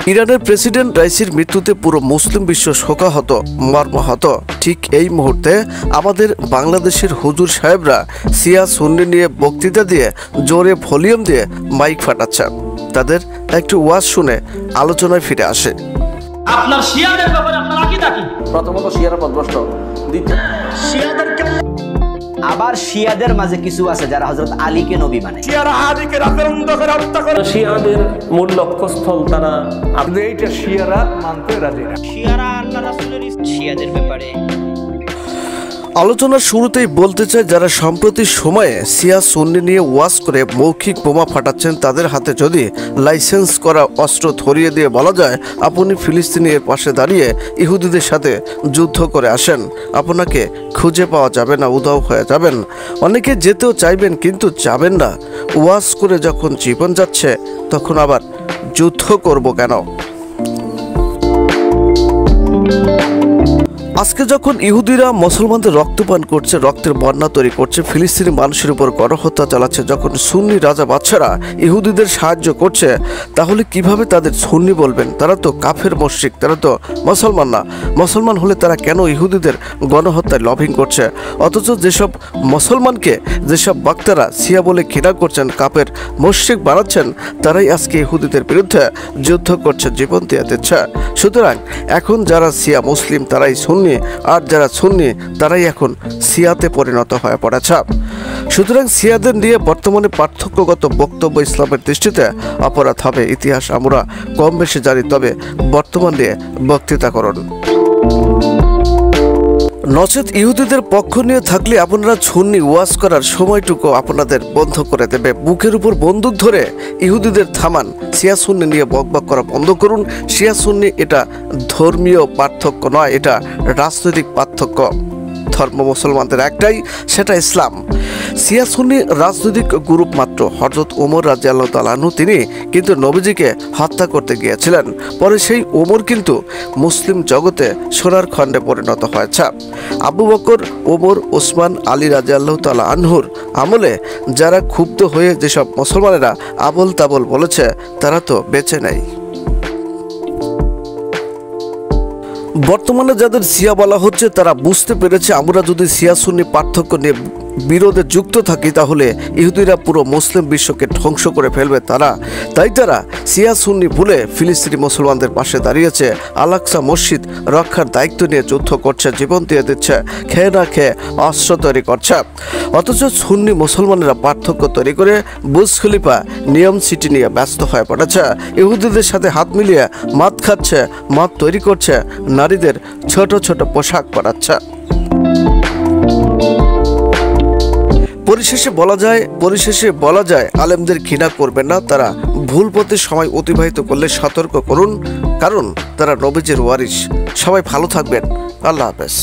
ইরানের প্রেসিডেন্ট রাইসির মৃত্যুতে পুরো মুসলিম বিশ্ব শোকাহত, মর্মাহত। ঠিক এই মুহূর্তে আমাদের বাংলাদেশের হুজুর সাহেবরা শিয়া সুন্নি নিয়ে বক্তৃতা দিয়ে জোরে ভলিউম দিয়ে মাইক ফাটাচ্ছে। তাদের একটু ওয়াজ শুনে আলোচনায় ফিরে আসে। আপনার শিয়াদের ব্যাপারে আপনার আকীদা কি? প্রথমত শিয়ারা পথভ্রষ্ট, দ্বিতীয় শিয়াদেরকে আবার শিয়াদের মাঝে কিছু আছে যারা হযরত আলীকে নবী মানে। শিয়ারা আলীকে রাতের অন্ধকারে হত্যা করে। শিয়াদের মূল লক্ষ্যস্থল তারা, এইটা শিয়ারা মানতে রাজি না। শিয়ারা আল্লাহ রাসূলের শিয়াদের ব্যাপারে আলোচনার শুরুতেই বলতে চাই, যারা সম্প্রতি সময়ে শিয়া সুন্নি নিয়ে ওয়াজ করে মৌখিক বোমা ফাটাচ্ছেন, তাদের হাতে যদি লাইসেন্স করা অস্ত্র ধরিয়ে দিয়ে বলা যায় আপনি ফিলিস্তিনের পাশে দাঁড়িয়ে ইহুদিদের সাথে যুদ্ধ করে আসেন, আপনাকে খুঁজে পাওয়া যাবে না, উধাও হয়ে যাবেন। অনেকে যেতেও চাইবেন কিন্তু যাবেন না। ওয়াজ করে যখন জীবন যাচ্ছে তখন আবার যুদ্ধ করব কেন? আজকে যখন ইহুদিরা মুসলমানদের রক্তপান করছে, রক্তের বন্যা তৈরি করছে, ফিলিস্তিনি মানুষের উপর গণহত্যা চালাচ্ছে, যখন সুন্নি রাজা বাদশারা ইহুদিদের সাহায্য করছে, তাহলে কিভাবে তাদের সুন্নি বলবেন? তারা তো কাফের মুশরিক, তারা তো মুসলমান না। মুসলমান হলে তারা কেন ইহুদিদের গণহত্যায় লবিং করছে? অথচ যেসব মুসলমানকে যেসব বক্তারা শিয়া বলে ঘৃণা করছেন, কাফের মুশরিক বানাচ্ছেন, তারাই আজকে ইহুদিদের বিরুদ্ধে যুদ্ধ করছে, জীবন দিয়ে দিচ্ছে। সুতরাং এখন যারা শিয়া মুসলিম তারাই সুন্নি, আর যারা সুন্নি তারাই এখন শিয়াতে পরিণত হয়ে পড়েছে। সুতরাং শিয়াদের নিয়ে বর্তমানে পার্থক্যগত বক্তব্য ইসলামের দৃষ্টিতে অপরাধ হবে। ইতিহাস আমরা কম বেশি জানি, তবে বর্তমান নিয়ে বক্তৃতা করুন। নচেত ইহুদিদের পক্ষ নিয়ে থাকলে আপনারা সুন্নি ওয়াজ করার সময়টুকু আপনাদের বন্ধ করে দেবে। বুকের উপর বন্দুক ধরে ইহুদিদের থামান, শিয়া সুন্নি নিয়ে বকবক করা বন্ধ করুন। শিয়া সুন্নি এটা ধর্মীয় পার্থক্য নয়, এটা রাজনৈতিক পার্থক্য। ধর্ম মুসলমানদের একটাই, সেটা ইসলাম। শিয়া সুন্নি রাজনৈতিক গ্রুপ মাত্র। হযরত ওমর রাদিয়াল্লাহু তাআলা আনহু তিনি কিন্তু নবীজিকে হত্যা করতে গিয়েছিলেন, পরে সেই ওমর কিন্তু মুসলিম জগতে সোনার খণ্ডে পরিণত হয়েছে। আবু বকর, ওমর, ওসমান, আলী রাদিয়াল্লাহু তাআলা আনহুর আমলে যারা ক্ষুব্ধ হয়ে যেসব মুসলমানেরা আবল তাবল বলেছে, তারা তো বেঁচে নেই। বর্তমানে যাদের শিয়া বলা হচ্ছে তারা বুঝতে পেরেছে আমরা যদি শিয়া সুন্নি পার্থক্য নিয়ে বিরোধে যুক্ত থাকি তাহলে ইহুদিরা পুরো মুসলিম বিশ্বকে ধ্বংস করে ফেলবে। তাই তারা শিয়া সুন্নি ভুলে ফিলিস্তিনি মুসলমানদের পাশে দাঁড়িয়েছে, আল-আকসা মসজিদ রক্ষার দায়িত্ব নিয়ে যুদ্ধ করছে, জীবন দিয়ে দিচ্ছে, খেয়ে না খেয়ে অস্ত্র তৈরি করছে। অথচ সুন্নি মুসলমানেরা পার্থক্য তৈরি করে বুর্জ খলিফা নিয়ম সিটি নিয়ে ব্যস্ত হয়ে পড়েছে, ইহুদিদের সাথে হাত মিলিয়ে মদ খাচ্ছে, মদ তৈরি করছে, নারীদের ছোট ছোট পোশাক পরাচ্ছে। পরিশেষে বলা যায় আলেমদের ঘৃণা করবেন না, তারা ভুল পথে সময় অতিবাহিত করলে সতর্ক করুন, কারণ তারা নবীজির ওয়ারিস। সবাই ভালো থাকবেন। আল্লাহ হাফেজ।